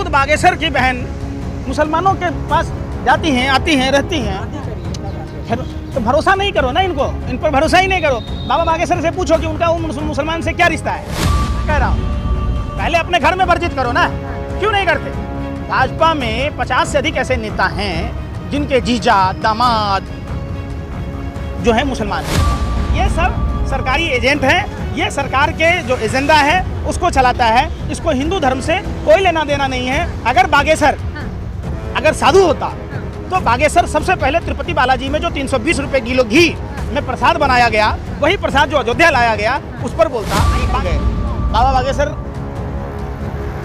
खुद बागेश्वर की बहन मुसलमानों के पास जाती हैं, आती हैं, रहती हैं, फिर तो भरोसा नहीं करो ना इनको, इन पर भरोसा ही नहीं करो। बाबा बागेश्वर से पूछो कि उनका मुसलमान से क्या रिश्ता है। कह रहा हूँ पहले अपने घर में वर्जित करो ना, क्यों नहीं करते? भाजपा में 50 से अधिक ऐसे नेता हैं जिनके जीजा दामाद जो है मुसलमान हैं। ये सब सरकारी एजेंट हैं, ये सरकार के जो एजेंडा है उसको चलाता है। इसको हिंदू धर्म से कोई लेना देना नहीं है। अगर बागेश्वर अगर साधु होता तो बागेश्वर सबसे पहले तिरुपति बालाजी में जो 320 रुपए किलो घी में प्रसाद बनाया गया, वही प्रसाद जो अयोध्या लाया गया उस पर बोलता। बाबा बागेश्वर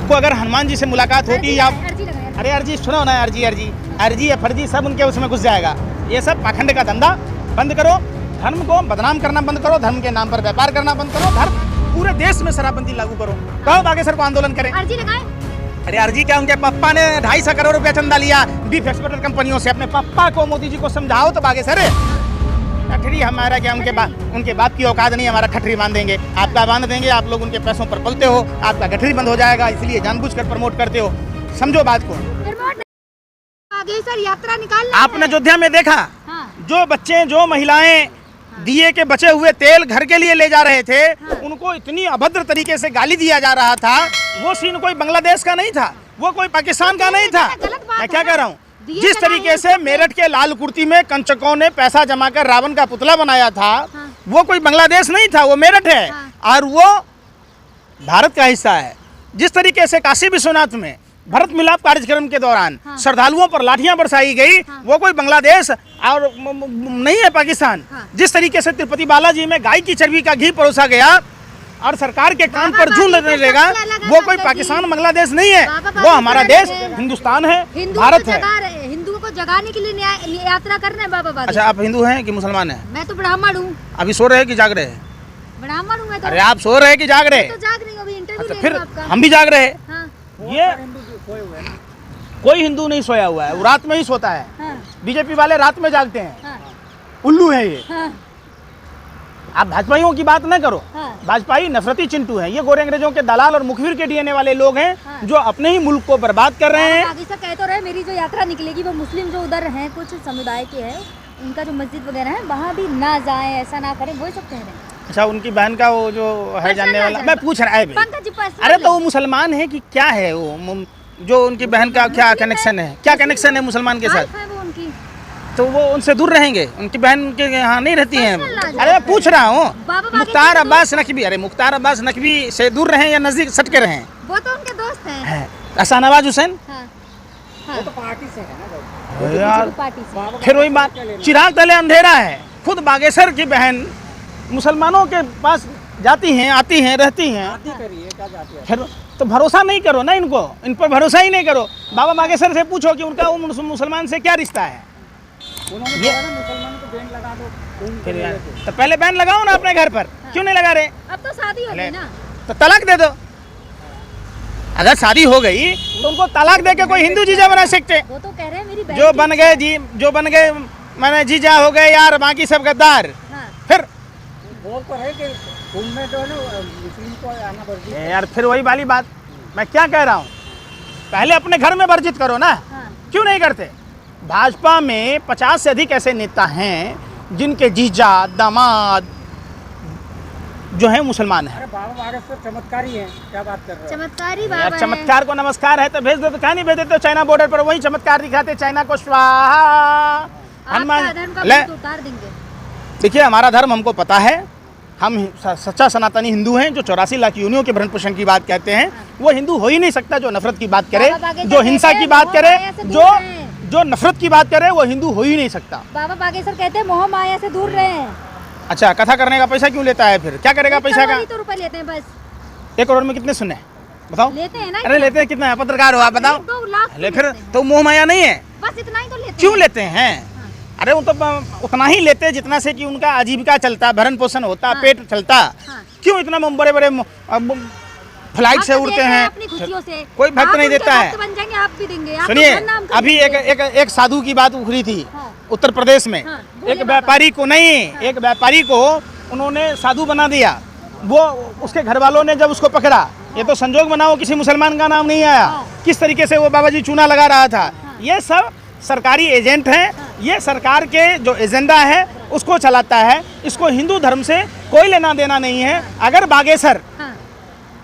को अगर हनुमान जी से मुलाकात होती या अरे अर्जी सुनो ना, अर्जी या फर्जी सब उनके उसमें घुस जाएगा। ये सब पाखंड का धंधा बंद करो, धर्म को बदनाम करना बंद करो, धर्म के नाम पर व्यापार करना बंद करो, धर्म पूरे देश में शराबबंदी लागू करो। कहो बागेश्वर को आंदोलन करें। अर्जी लगाए। अरे अर्जी क्या, उनके पप्पा ने 250 करोड़ रुपया चंदा लिया बीफ एक्सपोर्टर कंपनियों से। अपने पप्पा को मोदी जी को समझाओ तो बागेश्वर ठठरी हमारा क्या, उनके बाप की औकात नहीं, हमारा ठठरी बांध देंगे, आपका बांध देंगे। आप लोग उनके पैसों पर पलते हो, आपका गठरी बंद हो जाएगा, इसलिए जानबूझकर प्रमोट करते हो। समझो बात को। बागेश्वर यात्रा निकाल आपने अयोध्या में देखा, जो बच्चे जो महिलाएं दिए के बचे हुए तेल घर के लिए ले जा रहे थे, उनको इतनी अभद्र तरीके से गाली दिया जा रहा था। वो सीन कोई बांग्लादेश का नहीं था, वो कोई पाकिस्तान का नहीं था। मैं क्या कह रहा हूँ, जिस तरीके से मेरठ के लाल कुर्ती में कंचकों ने पैसा जमा कर रावण का पुतला बनाया था, वो कोई बांग्लादेश नहीं था, वो मेरठ है और वो भारत का हिस्सा है। जिस तरीके से काशी विश्वनाथ में भरत मिलाप कार्यक्रम के दौरान श्रद्धालुओं पर लाठियां बरसाई गई, वो कोई बांग्लादेश और नहीं है पाकिस्तान। जिस तरीके से तिरुपति बालाजी में गाय की चर्बी का घी परोसा गया और सरकार के कान पर जूं लगने लगा, वो कोई पाकिस्तान बांग्लादेश नहीं है, वो हमारा देश हिंदुस्तान है, भारत है। हिंदुओं को जगाने के लिए यात्रा कर रहे हैं बाबा बागेश्वर। अच्छा, आप हिंदू हैं कि मुसलमान हैं? मैं तो ब्राह्मण हूँ। अभी सो रहे हैं कि जाग रहे हैं? ब्राह्मण हूँ मैं तो। अरे आप सो रहे हैं कि जाग रहे हैं? तो जाग रही हूँ, अभी इंटरव्यू अच्छा, ले फिर रही हूँ आपका। हम भी जाग रहे हैं। ये हाँ। कोई हिंदू नहीं सोया हुआ है, वो रात में ही सोता है। हाँ। बीजेपी वाले रात में जागते हैं। हाँ। उल्लू है ये। हाँ। आप भाजपाइयों की बात न करो। हाँ। भाजपाई नफरती चिंटू हैं, ये गोरे अंग्रेजों के दलाल और मुखबिर के डीएनए वाले लोग हैं। हाँ। जो अपने ही मुल्क को बर्बाद कर रहे हैं। आगे से कह तो रहे मेरी जो यात्रा निकलेगी वो मुस्लिम जो उधर हैं कुछ समुदाय के हैं, उनका जो मस्जिद वगैरह है वहाँ भी ना जाएं, ऐसा ना करें, वो सब कह रहे हैं। अच्छा, उनकी बहन का वो जो है जानने वाला, मैं पूछ रहा है। अरे तो वो मुसलमान है कि क्या है? वो जो उनकी बहन का क्या कनेक्शन है, क्या कनेक्शन है मुसलमान के साथ? तो वो उनसे दूर रहेंगे, उनकी बहन उनके यहाँ नहीं रहती हैं। अरे मैं पूछ रहा हूँ, मुख्तार अब्बास नकवी, अरे मुख्तार अब्बास नकवी से दूर रहें या नजदीक सट के रहें? वो तो उनके दोस्त हैं। अहसानाबाद हुसैन वो तो पार्टी से है ना यार, फिर वही बात, चिराग तले अंधेरा है। खुद बागेश्वर की बहन मुसलमानों के पास जाती हैं, आती हैं, रहती हैं, फिर तो भरोसा नहीं करो ना इनको, इन पर भरोसा ही नहीं करो। बाबा बागेश्वर से पूछो कि उनका मुसलमान से क्या रिश्ता है। ये मुसलमान को बैन लगा दो फिर यार, तो पहले बैन लगाओ ना अपने घर पर। क्यों नहीं लगा रहे? अब तो शादी हो गई ना, तो तलाक दे दो। अगर शादी हो गई तो उनको तलाक दे के कोई हिंदू जीजा बना सकते। वो तो कह रहे हैं मेरी बहन जो बन गए मैंने जीजा हो गए यार, बाकी सब गद्दार। फिर वो तो है कि में तो मुस्लिम को आना वर्जित यार, फिर वही वाली बात मैं क्या कह रहा हूँ, पहले अपने घर में वर्जित करो ना। क्यों नहीं करते? भाजपा में 50 से अधिक ऐसे नेता हैं जिनके जीजा दामाद जो है मुसलमान है। बाबा बागेश्वर चमत्कारी हैं, क्या बात कर रहे हो? चमत्कारी बाबा यार, चमत्कार को नमस्कार है तो भेज दो, तो क्या नहीं भेज देते? चाइना बॉर्डर पर वही चमत्कार दिखाते, चाइना को स्वाहा हनुमान उतार देंगे। देखिए, हमारा धर्म हमको पता है, हम सच्चा सनातनी हिंदू हैं। जो 84 लाख योनियों के भरण पोषण की बात कहते हैं, वो हिंदू हो ही नहीं सकता। जो नफरत की बात करे, जो हिंसा की बात करे, जो नफरत की बात करे, वो हिंदू हो ही नहीं सकता। बाबा बागेश्वर कहते हैं मोह माया से दूर रहे। अच्छा, कथा करने का पैसा क्यों लेता है? फिर क्या करेगा पैसा का? 1 करोड़ रुपए लेते हैं बस। 1 करोड़ में कितने सुने बताओ? लेते हैं ना। अरे लेते हैं कितना? पत्रकार हो आप, बताओ। 2 लाख फिर तो मोह माया नहीं है, बस इतना ही तो लेते हैं। क्यों लेते हैं? अरे वो तो उतना ही लेते जितना से कि उनका आजीविका चलता, भरण पोषण होता, पेट चलता। क्यों इतना बड़े बड़े फ्लाइट से उड़ते हैं? अपनी खुशियों से कोई भक्त नहीं देता है। बन जाएंगे, आप भी देंगे। सुनिए, अभी एक साधु की बात उखड़ी थी उत्तर प्रदेश में। एक व्यापारी को नहीं, एक व्यापारी को उन्होंने साधु बना दिया। वो उसके घर वालों ने जब उसको पकड़ा ये तो संजोग बनाओ किसी मुसलमान का नाम नहीं आया। हाँ। किस तरीके से वो बाबा जी चूना लगा रहा था। हाँ। ये सब सरकारी एजेंट हैं। ये सरकार के जो एजेंडा है उसको चलाता है। इसको हिंदू धर्म से कोई लेना देना नहीं है। अगर बागेश्वर हाँ,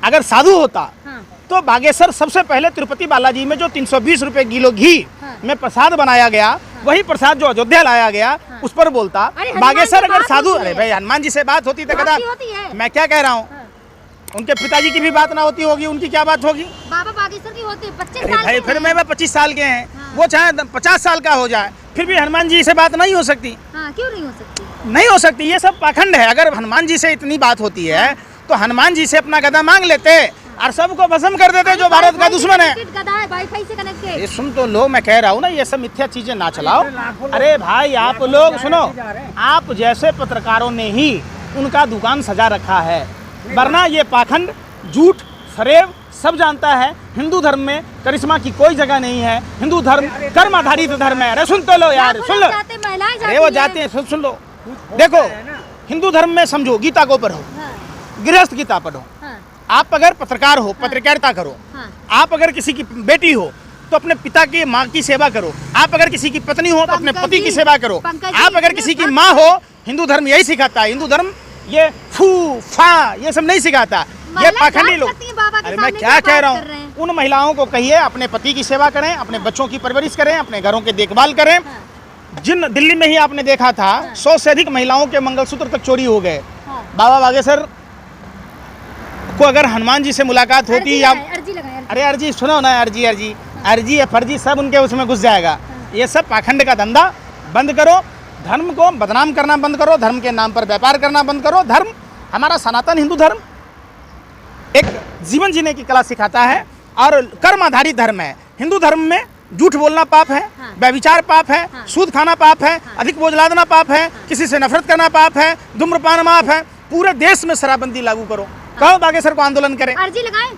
अगर साधु होता हाँ, तो बागेश्वर सबसे पहले तिरुपति बालाजी में जो 320 रुपए किलो घी हाँ। में प्रसाद बनाया गया, वही प्रसाद जो अयोध्या लाया गया उस पर बोलता। अरे हनुमान बागेश्वर से अगर बात साधु, होती अरे है। भाई हनुमान जी से बात होती तो कदा होती है। मैं क्या कह रहा हूँ, हाँ। उनके पिताजी की भी बात ना होती होगी, उनकी क्या बात होगी। बाबा बागेश्वर की होती 25 अरे साल भाई के फिर हैं। मैं 25 साल के हैं, हाँ। वो चाहे 50 साल का हो जाए, फिर भी हनुमान जी से बात नहीं हो सकती। हाँ, क्यों नहीं हो सकती? नहीं हो सकती, ये सब पाखंड है। अगर हनुमान जी से इतनी बात होती है तो हनुमान जी से अपना गदा मांग लेते और सबको भस्म कर देते जो भारत का दुश्मन है। गधा है, वाईफाई से कनेक्टेड। ये सुन तो लो, मैं कह रहा हूँ ना, ये सब मिथ्या चीजें ना चलाओ। अरे भाई आप लोग सुनो, आप जैसे पत्रकारों ने ही उनका दुकान सजा रखा है, वरना ये पाखंड, झूठ, फरेब सब जानता है। हिंदू धर्म में करिश्मा की कोई जगह नहीं है। हिंदू धर्म कर्म आधारित धर्म है। अरे सुन तो लो यार, सुन लो। महिलाएं अरे वो जाते हैं, सुन लो। देखो हिंदू धर्म में समझो, गीता को पढ़ो, हाँ, गृहस्थ गीता पढ़ो। हाँ, आप अगर पत्रकार हो, पत्रकारिता करो। हाँ। आप अगर किसी की बेटी हो तो अपने पिता की माँ की सेवा करो। आप अगर किसी की पत्नी हो तो अपने पंकज पति की जी, सेवा करो। पंकज जी, आप अगर किसी की माँ हो, हिंदू धर्म यही सिखाता है। हिंदू धर्म ये फू फा ये सब नहीं सिखाता। ये महिलाएं पाखंडी डांस लोग। करती हैं बाबा के अरे मैं सामने, क्या कह बात रहा कर रहे हूँ, हैं? उन महिलाओं को कहिए अपने पति की सेवा करें, अपने बच्चों की परवरिश करें, अपने घरों की देखभाल करें। हाँ, जिन दिल्ली में ही आपने देखा था 100 से अधिक महिलाओं के मंगलसूत्र तक चोरी हो गए। हाँ। बाबा बागेश्वर को अगर हनुमान जी से मुलाकात होती या अर्जी लगाएं, अरे अर्जी सुनो ना, अर्जी या फर्जी सब उनके उसमें घुस जाएगा। ये सब पाखंड का धंधा बंद करो। धर्म को बदनाम करना बंद करो। धर्म के नाम पर व्यापार करना बंद करो। धर्म, हमारा सनातन हिंदू धर्म एक जीवन जीने की कला सिखाता है और कर्म आधारित धर्म है। हिंदू धर्म में झूठ बोलना पाप है, हाँ। व्यभिचार पाप है, हाँ। सूद खाना पाप है, अधिक बोझ लादना पाप है, किसी से नफरत करना पाप है, धूम्रपान पाप है। पूरे देश में शराबबंदी लागू करो। कहो बागेश्वर को आंदोलन करें। अर्जी लगाएं।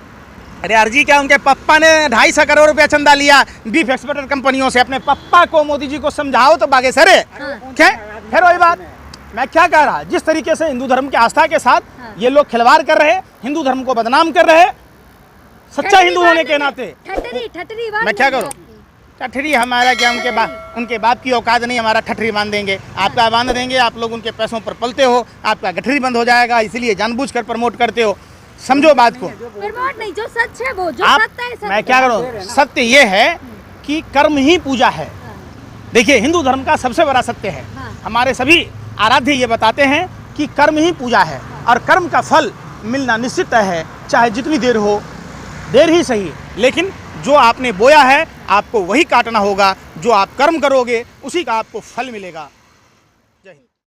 अरे अर्जी क्या, उनके पप्पा ने 250 करोड़ रुपया चंदा लिया बीफ एक्सपोर्टर कंपनियों से। अपने पप्पा को मोदी जी को समझाओ तो बागेश्वर है हाँ। क्या। फिर वही बात, मैं क्या कह रहा, जिस तरीके से हिंदू धर्म की आस्था के साथ हाँ। ये लोग खिलवाड़ कर रहे, हिंदू धर्म को बदनाम कर रहे, सच्चा हिंदू होने के नाते ठटरी मैं क्या करूं? ठठरी हमारा क्या, उनके बाप की औकात नहीं हमारा ठठरी बांध देंगे। आपका बांध देंगे, आप लोग उनके पैसों पर पलते हो, आपका गठरी बंद हो जाएगा। इसलिए जानबूझकर प्रमोट करते हो। समझो बात को। प्रमोट नहीं, जो सच है वो, जो आप, सत्य है सत्य। मैं क्या करूं, सत्य ये है कि कर्म ही पूजा है। देखिए हिंदू धर्म का सबसे बड़ा सत्य है, हाँ। हमारे सभी आराध्य ये बताते हैं कि कर्म ही पूजा है और कर्म का फल मिलना निश्चित है। चाहे जितनी देर हो, देर ही सही, लेकिन जो आपने बोया है आपको वही काटना होगा। जो आप कर्म करोगे उसी का आपको फल मिलेगा। जय हिंद।